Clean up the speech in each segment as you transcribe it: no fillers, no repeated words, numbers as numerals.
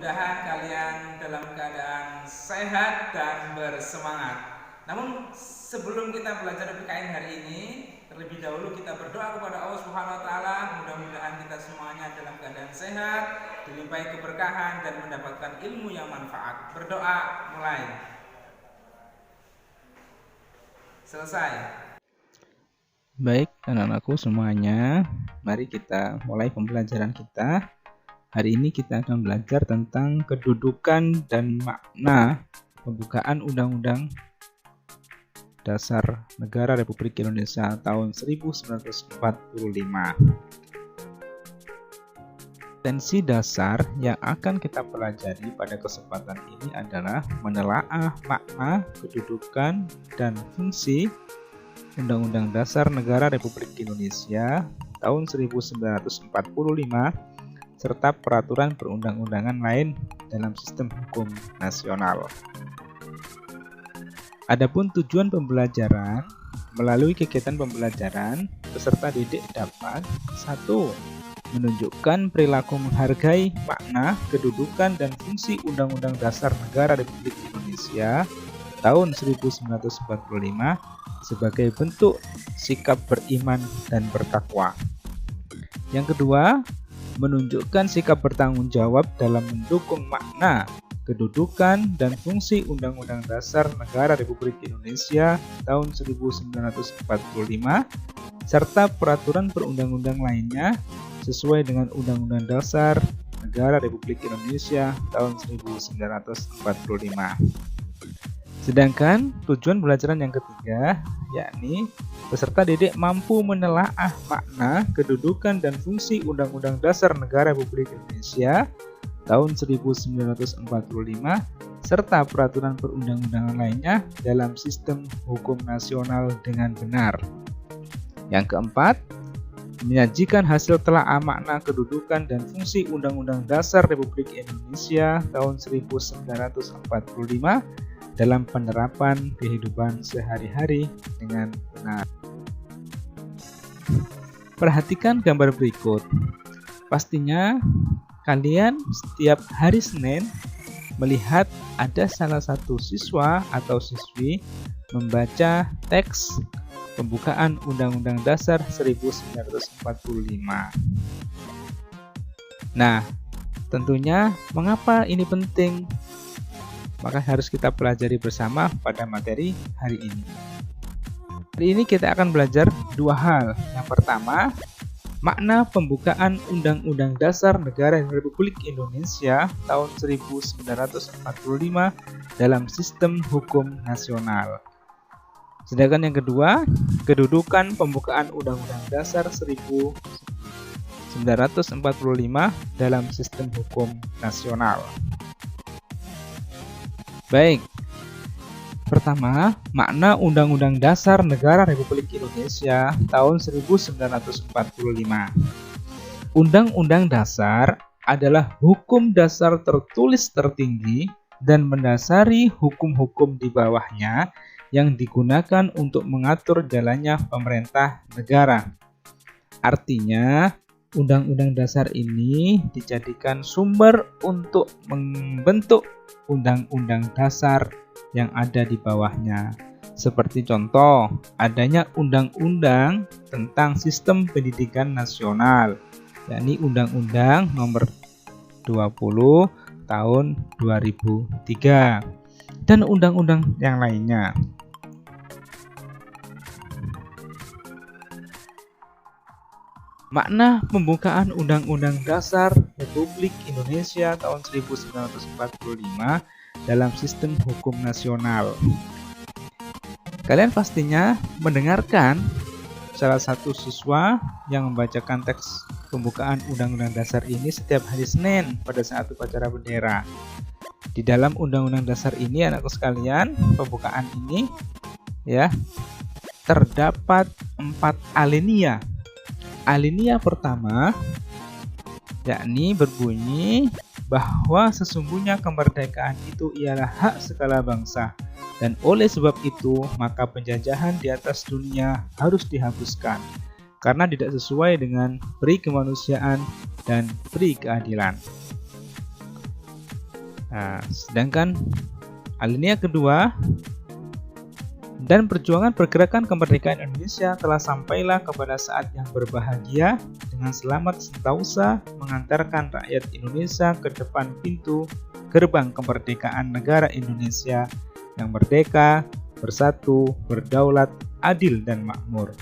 mudah-mudahan kalian dalam keadaan sehat dan bersemangat. Namun sebelum kita belajar PKN hari ini, terlebih dahulu kita berdoa kepada Allah Subhanahu wa taala, mudah-mudahan kita semuanya dalam keadaan sehat, dilimpahi keberkahan dan mendapatkan ilmu yang manfaat. Berdoa mulai. Selesai. Baik, anak-anakku semuanya, mari kita mulai pembelajaran kita. Hari ini kita akan belajar tentang kedudukan dan makna pembukaan Undang-Undang Dasar Negara Republik Indonesia tahun 1945. Tensi dasar yang akan kita pelajari pada kesempatan ini adalah menelaah makna, kedudukan, dan fungsi Undang-Undang Dasar Negara Republik Indonesia tahun 1945 serta peraturan perundang-undangan lain dalam sistem hukum nasional. Adapun tujuan pembelajaran, melalui kegiatan pembelajaran, peserta didik dapat 1. Menunjukkan perilaku menghargai makna, kedudukan, dan fungsi Undang-Undang Dasar Negara Republik Indonesia tahun 1945 sebagai bentuk sikap beriman dan bertakwa. Yang kedua, menunjukkan sikap bertanggung jawab dalam mendukung makna, kedudukan, dan fungsi Undang-Undang Dasar Negara Republik Indonesia tahun 1945 serta peraturan perundang-undang lainnya sesuai dengan Undang-Undang Dasar Negara Republik Indonesia tahun 1945. Sedangkan tujuan pembelajaran yang ketiga, yakni peserta didik mampu menelaah makna, kedudukan, dan fungsi Undang-Undang Dasar Negara Republik Indonesia tahun 1945 serta peraturan perundang-undangan lainnya dalam sistem hukum nasional dengan benar. Yang keempat, menyajikan hasil telaah makna, kedudukan, dan fungsi Undang-Undang Dasar Republik Indonesia tahun 1945 dalam penerapan kehidupan sehari-hari dengan benar. Perhatikan gambar berikut. Pastinya kalian setiap hari Senin melihat ada salah satu siswa atau siswi membaca teks pembukaan Undang-Undang Dasar 1945. Nah, tentunya mengapa ini penting? Maka harus kita pelajari bersama pada materi hari ini. Hari ini kita akan belajar dua hal. Yang pertama, makna pembukaan Undang-Undang Dasar Negara Republik Indonesia tahun 1945 dalam sistem hukum nasional. Sedangkan yang kedua, kedudukan pembukaan Undang-Undang Dasar 1945 dalam sistem hukum nasional. Baik, pertama, makna Undang-Undang Dasar Negara Republik Indonesia tahun 1945. Undang-Undang Dasar adalah hukum dasar tertulis tertinggi dan mendasari hukum-hukum di bawahnya yang digunakan untuk mengatur jalannya pemerintah negara. Artinya, Undang-Undang Dasar ini dijadikan sumber untuk membentuk Undang-Undang Dasar yang ada di bawahnya. Seperti contoh, adanya Undang-Undang tentang Sistem Pendidikan Nasional, yakni Undang-Undang Nomor 20 Tahun 2003, dan undang-undang yang lainnya. Makna pembukaan Undang-Undang Dasar Republik Indonesia tahun 1945 dalam sistem hukum nasional. Kalian pastinya mendengarkan salah satu siswa yang membacakan teks pembukaan Undang-Undang Dasar ini setiap hari Senin pada saat upacara bendera. Di dalam Undang-Undang Dasar ini, anakku sekalian, pembukaan ini ya terdapat 4 alinea. Alinea pertama yakni berbunyi bahwa sesungguhnya kemerdekaan itu ialah hak segala bangsa, dan oleh sebab itu maka penjajahan di atas dunia harus dihapuskan karena tidak sesuai dengan peri kemanusiaan dan peri keadilan. Nah, sedangkan alinea kedua, dan perjuangan pergerakan kemerdekaan Indonesia telah sampailah kepada saat yang berbahagia dengan selamat sentausa mengantarkan rakyat Indonesia ke depan pintu gerbang kemerdekaan negara Indonesia yang merdeka, bersatu, berdaulat, adil, dan makmur.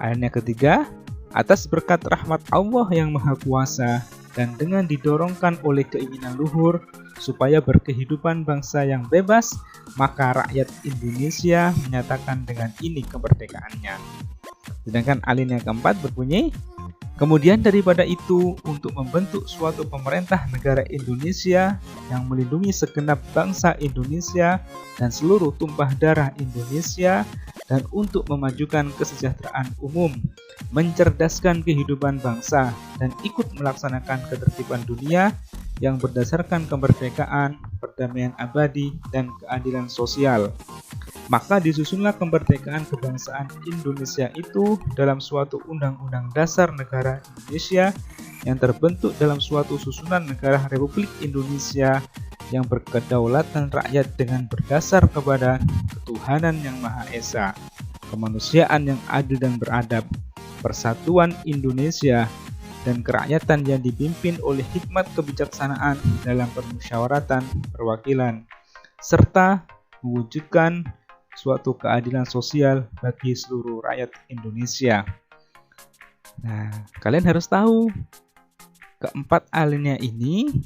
Alinea ketiga, atas berkat rahmat Allah yang Maha Kuasa dan dengan didorongkan oleh keinginan luhur supaya berkehidupan bangsa yang bebas, maka rakyat Indonesia menyatakan dengan ini kemerdekaannya. Sedangkan alinea keempat berbunyi, kemudian daripada itu, untuk membentuk suatu pemerintah negara Indonesia yang melindungi segenap bangsa Indonesia dan seluruh tumpah darah Indonesia, dan untuk memajukan kesejahteraan umum, mencerdaskan kehidupan bangsa, dan ikut melaksanakan ketertiban dunia yang berdasarkan kemerdekaan, perdamaian abadi, dan keadilan sosial. Maka disusunlah kemerdekaan kebangsaan Indonesia itu dalam suatu undang-undang dasar negara Indonesia yang terbentuk dalam suatu susunan negara Republik Indonesia yang berkedaulatan rakyat dengan berdasar kepada ketuhanan yang Maha Esa, kemanusiaan yang adil dan beradab, persatuan Indonesia, dan kerakyatan yang dipimpin oleh hikmat kebijaksanaan dalam permusyawaratan perwakilan, serta mewujudkan suatu keadilan sosial bagi seluruh rakyat Indonesia. Nah, kalian harus tahu, keempat alinea ini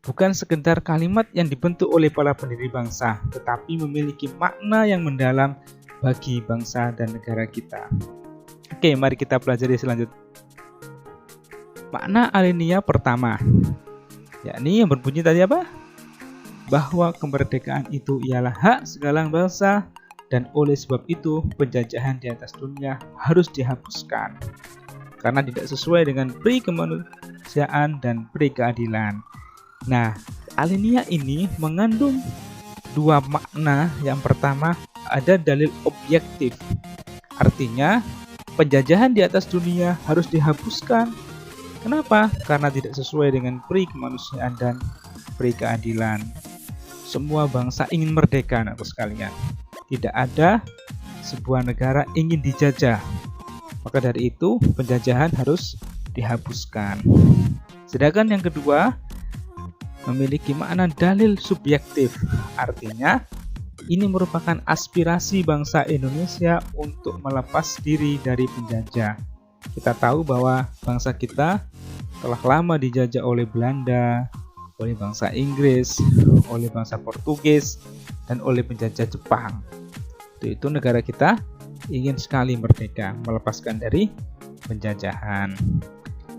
bukan sekedar kalimat yang dibentuk oleh para pendiri bangsa, tetapi memiliki makna yang mendalam bagi bangsa dan negara kita. Oke, mari kita pelajari selanjutnya. Makna alinea pertama, yakni yang berbunyi tadi apa? Bahwa kemerdekaan itu ialah hak segala bangsa dan oleh sebab itu penjajahan di atas dunia harus dihapuskan karena tidak sesuai dengan pri kemanusiaan dan pri keadilan. Nah, alinea ini mengandung dua makna. Yang pertama, ada dalil objektif. Artinya, penjajahan di atas dunia harus dihapuskan. Kenapa? Karena tidak sesuai dengan pri kemanusiaan dan pri keadilan. Semua bangsa ingin merdeka, anakku sekalian. Tidak ada sebuah negara ingin dijajah. Maka dari itu, penjajahan harus dihapuskan. Sedangkan yang kedua, memiliki makna dalil subjektif. Artinya, ini merupakan aspirasi bangsa Indonesia untuk melepas diri dari penjajah. Kita tahu bahwa bangsa kita telah lama dijajah oleh Belanda, oleh bangsa Inggris, oleh bangsa Portugis, dan oleh penjajah Jepang. Itu negara kita ingin sekali merdeka, melepaskan dari penjajahan.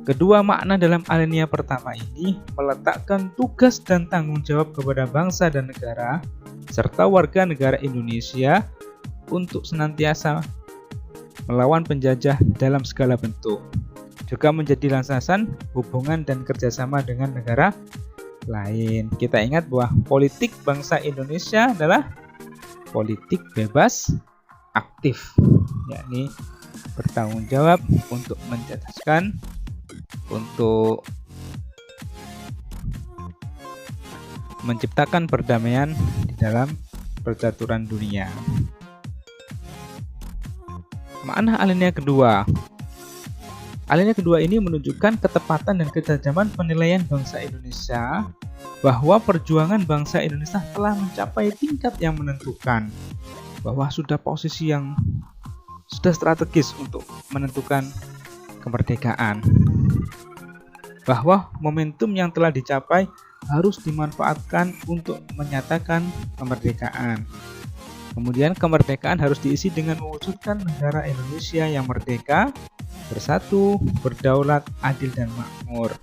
Kedua makna dalam alinea pertama ini meletakkan tugas dan tanggung jawab kepada bangsa dan negara, serta warga negara Indonesia untuk senantiasa melawan penjajah dalam segala bentuk. Juga menjadi landasan hubungan dan kerjasama dengan negara lain. Kita ingat bahwa politik bangsa Indonesia adalah politik bebas aktif, yakni bertanggung jawab untuk mencerdaskan, untuk menciptakan perdamaian di dalam percaturan dunia. Makna alinea kedua. Alinea kedua ini menunjukkan ketepatan dan ketajaman penilaian bangsa Indonesia bahwa perjuangan bangsa Indonesia telah mencapai tingkat yang menentukan, bahwa sudah posisi yang sudah strategis untuk menentukan kemerdekaan, bahwa momentum yang telah dicapai harus dimanfaatkan untuk menyatakan kemerdekaan. Kemudian kemerdekaan harus diisi dengan mewujudkan negara Indonesia yang merdeka, bersatu, berdaulat, adil, dan makmur.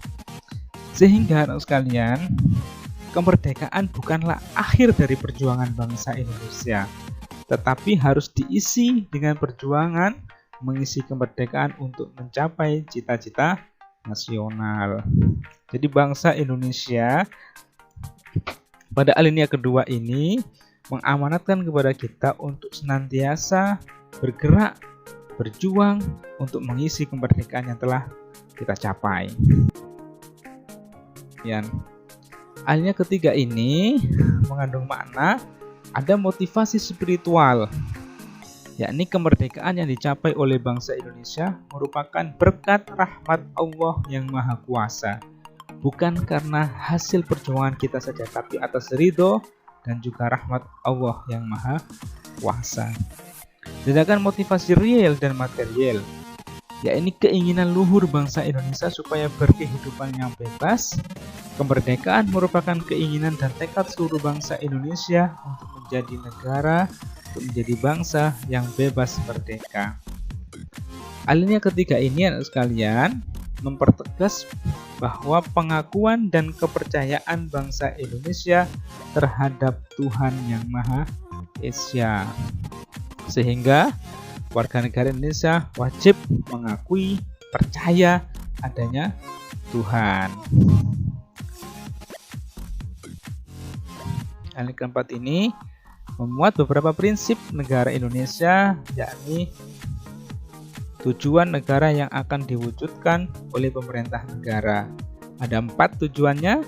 Sehingga anak sekalian, kemerdekaan bukanlah akhir dari perjuangan bangsa Indonesia, tetapi harus diisi dengan perjuangan mengisi kemerdekaan untuk mencapai cita-cita nasional. Jadi bangsa Indonesia pada alinea kedua ini mengamanatkan kepada kita untuk senantiasa bergerak, berjuang untuk mengisi kemerdekaan yang telah kita capai. Alinea ketiga ini mengandung makna ada motivasi spiritual, yakni kemerdekaan yang dicapai oleh bangsa Indonesia merupakan berkat rahmat Allah yang Maha Kuasa, bukan karena hasil perjuangan kita saja, tapi atas ridho dan juga rahmat Allah yang Maha Kuasa. Sedangkan motivasi real dan material, yakni keinginan luhur bangsa Indonesia supaya berkehidupan yang bebas. Kemerdekaan merupakan keinginan dan tekad seluruh bangsa Indonesia untuk menjadi negara, untuk menjadi bangsa yang bebas merdeka. Alinea ketiga ini, anak sekalian, mempertegas bahwa pengakuan dan kepercayaan bangsa Indonesia terhadap Tuhan yang Maha Esa, sehingga warga negara Indonesia wajib mengakui, percaya adanya Tuhan. Alinea keempat ini memuat beberapa prinsip negara Indonesia, yakni tujuan negara yang akan diwujudkan oleh pemerintah negara. Ada 4 tujuannya,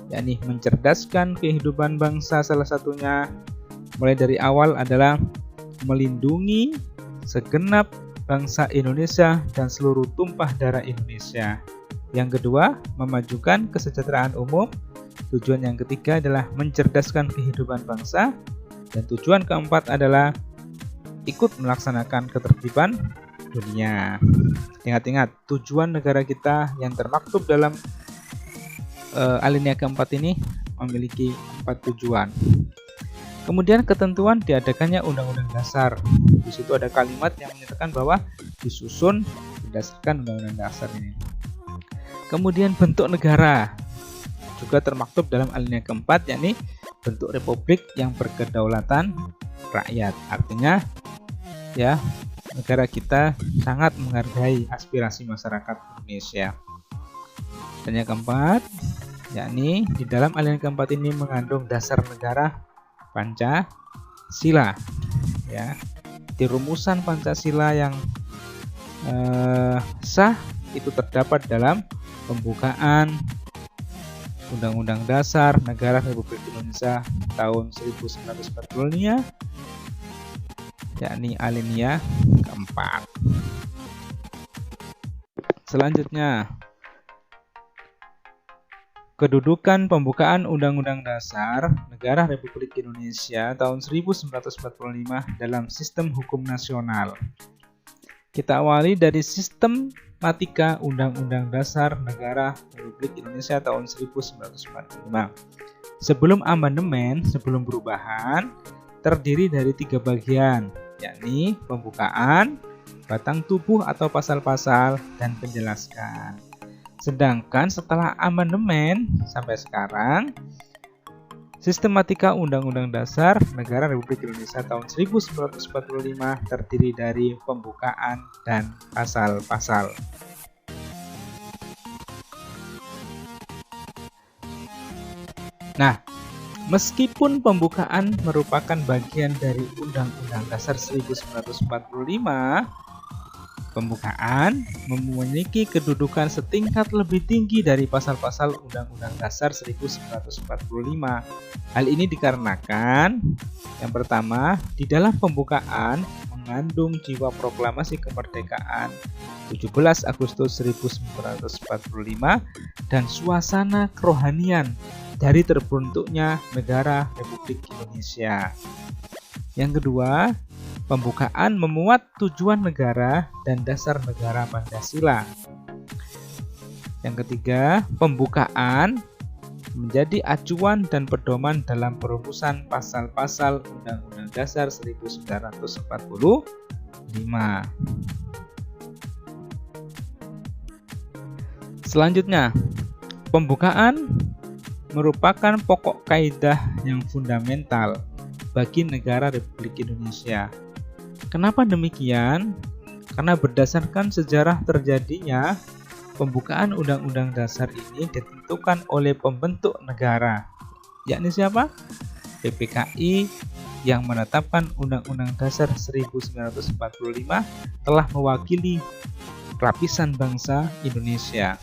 yakni mencerdaskan kehidupan bangsa, salah satunya mulai dari awal adalah melindungi segenap bangsa Indonesia dan seluruh tumpah darah Indonesia. Yang kedua, memajukan kesejahteraan umum. Tujuan yang ketiga adalah mencerdaskan kehidupan bangsa. Dan tujuan keempat adalah ikut melaksanakan ketertiban dunia. Ingat-ingat, tujuan negara kita yang termaktub dalam alinea keempat ini memiliki 4 tujuan. Kemudian ketentuan diadakannya Undang-Undang Dasar. Di situ ada kalimat yang menyatakan bahwa disusun berdasarkan Undang-Undang Dasar ini. Kemudian bentuk negara juga termaktub dalam alinea keempat, yakni bentuk republik yang berkedaulatan rakyat. Artinya ya, negara kita sangat menghargai aspirasi masyarakat Indonesia. Dan yang keempat, yakni di dalam alinea keempat ini mengandung dasar negara Pancasila. Ya, di rumusan Pancasila yang sah itu terdapat dalam pembukaan Undang-Undang Dasar Negara Republik Indonesia tahun 1945, yakni alinea keempat. Selanjutnya, kedudukan pembukaan Undang-Undang Dasar Negara Republik Indonesia tahun 1945 dalam sistem hukum nasional. Kita awali dari sistematika Undang-Undang Dasar Negara Republik Indonesia tahun 1945. Sebelum amandemen, sebelum perubahan, terdiri dari 3 bagian, yakni pembukaan, batang tubuh atau pasal-pasal, dan penjelaskan. Sedangkan setelah amandemen sampai sekarang, sistematika Undang-Undang Dasar Negara Republik Indonesia tahun 1945 terdiri dari pembukaan dan pasal-pasal. Nah, meskipun pembukaan merupakan bagian dari Undang-Undang Dasar 1945, pembukaan memiliki kedudukan setingkat lebih tinggi dari pasal-pasal Undang-Undang Dasar 1945. Hal ini dikarenakan, yang pertama, di dalam pembukaan mengandung jiwa proklamasi kemerdekaan 17 Agustus 1945 dan suasana kerohanian dari terbentuknya negara Republik Indonesia. Yang kedua, pembukaan memuat tujuan negara dan dasar negara Pancasila. Yang ketiga, pembukaan menjadi acuan dan pedoman dalam perumusan pasal-pasal Undang-Undang Dasar 1945. Selanjutnya, pembukaan merupakan pokok kaidah yang fundamental bagi negara Republik Indonesia. Kenapa demikian? Karena berdasarkan sejarah terjadinya pembukaan Undang-Undang Dasar ini ditentukan oleh pembentuk negara, yakni siapa? PPKI yang menetapkan Undang-Undang Dasar 1945 telah mewakili lapisan bangsa Indonesia.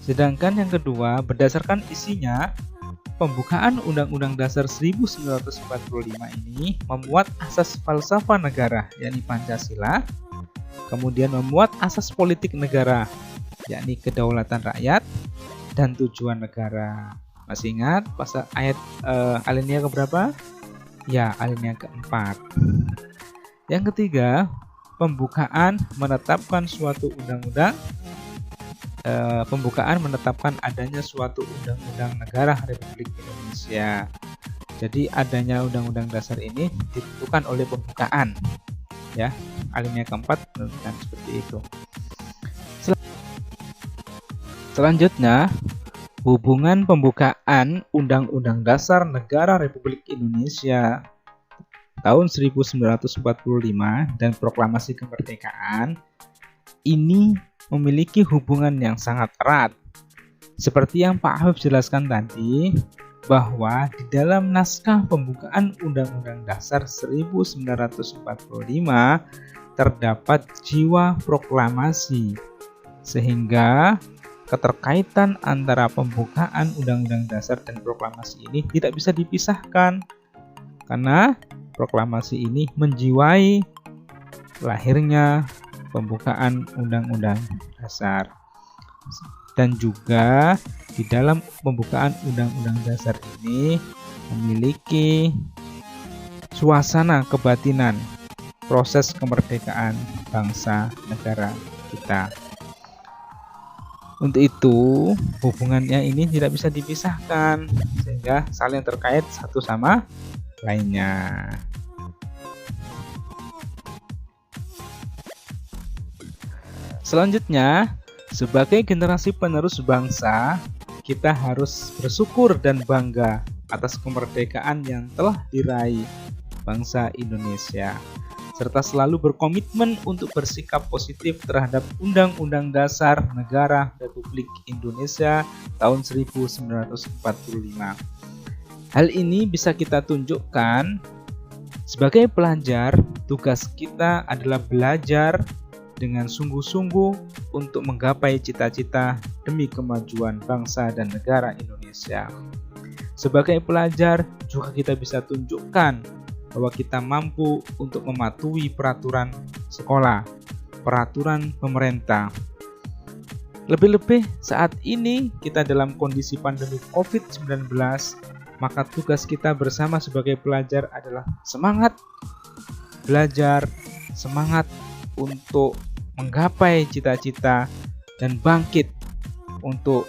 Sedangkan yang kedua, berdasarkan isinya, pembukaan Undang-Undang Dasar 1945 ini memuat asas falsafah negara, yakni Pancasila, kemudian memuat asas politik negara, yakni kedaulatan rakyat dan tujuan negara. Masih ingat pasal ayat alinea keberapa? Ya, alinea keempat. Yang ketiga, pembukaan menetapkan suatu undang-undang, pembukaan menetapkan adanya suatu undang-undang negara Republik Indonesia. Jadi adanya undang-undang dasar ini ditentukan oleh pembukaan, ya. Alinea keempat menunjukkan seperti itu. Selanjutnya, hubungan pembukaan Undang-Undang Dasar Negara Republik Indonesia tahun 1945 dan Proklamasi Kemerdekaan ini memiliki hubungan yang sangat erat. Seperti yang Pak Habib jelaskan tadi, bahwa di dalam naskah pembukaan Undang-Undang Dasar 1945 terdapat jiwa proklamasi, sehingga keterkaitan antara pembukaan Undang-Undang Dasar dan proklamasi ini tidak bisa dipisahkan, karena proklamasi ini menjiwai lahirnya pembukaan Undang-Undang Dasar. Dan juga di dalam pembukaan Undang-Undang Dasar ini memiliki suasana kebatinan proses kemerdekaan bangsa negara kita. Untuk itu, hubungannya ini tidak bisa dipisahkan, sehingga saling terkait satu sama lainnya. Selanjutnya, sebagai generasi penerus bangsa, kita harus bersyukur dan bangga atas kemerdekaan yang telah diraih bangsa Indonesia, serta selalu berkomitmen untuk bersikap positif terhadap Undang-Undang Dasar Negara Republik Indonesia tahun 1945. Hal ini bisa kita tunjukkan sebagai pelajar, tugas kita adalah belajar dengan sungguh-sungguh untuk menggapai cita-cita demi kemajuan bangsa dan negara Indonesia. Sebagai pelajar, juga kita bisa tunjukkan bahwa kita mampu untuk mematuhi peraturan sekolah, peraturan pemerintah. Lebih-lebih saat ini kita dalam kondisi pandemi COVID-19, maka tugas kita bersama sebagai pelajar adalah semangat belajar, semangat untuk menggapai cita-cita dan bangkit untuk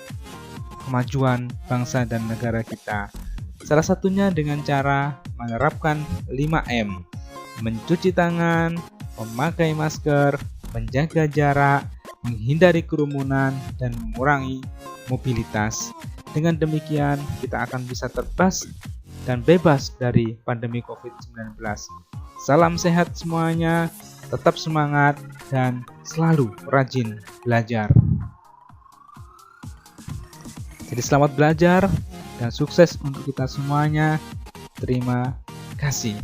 kemajuan bangsa dan negara kita. Salah satunya dengan cara menerapkan 5M, mencuci tangan, memakai masker, menjaga jarak, menghindari kerumunan, dan mengurangi mobilitas. Dengan demikian, kita akan bisa terbebas dan bebas dari pandemi COVID-19. Salam sehat semuanya, tetap semangat, dan selalu rajin belajar. Jadi selamat belajar dan sukses untuk kita semuanya. Terima kasih.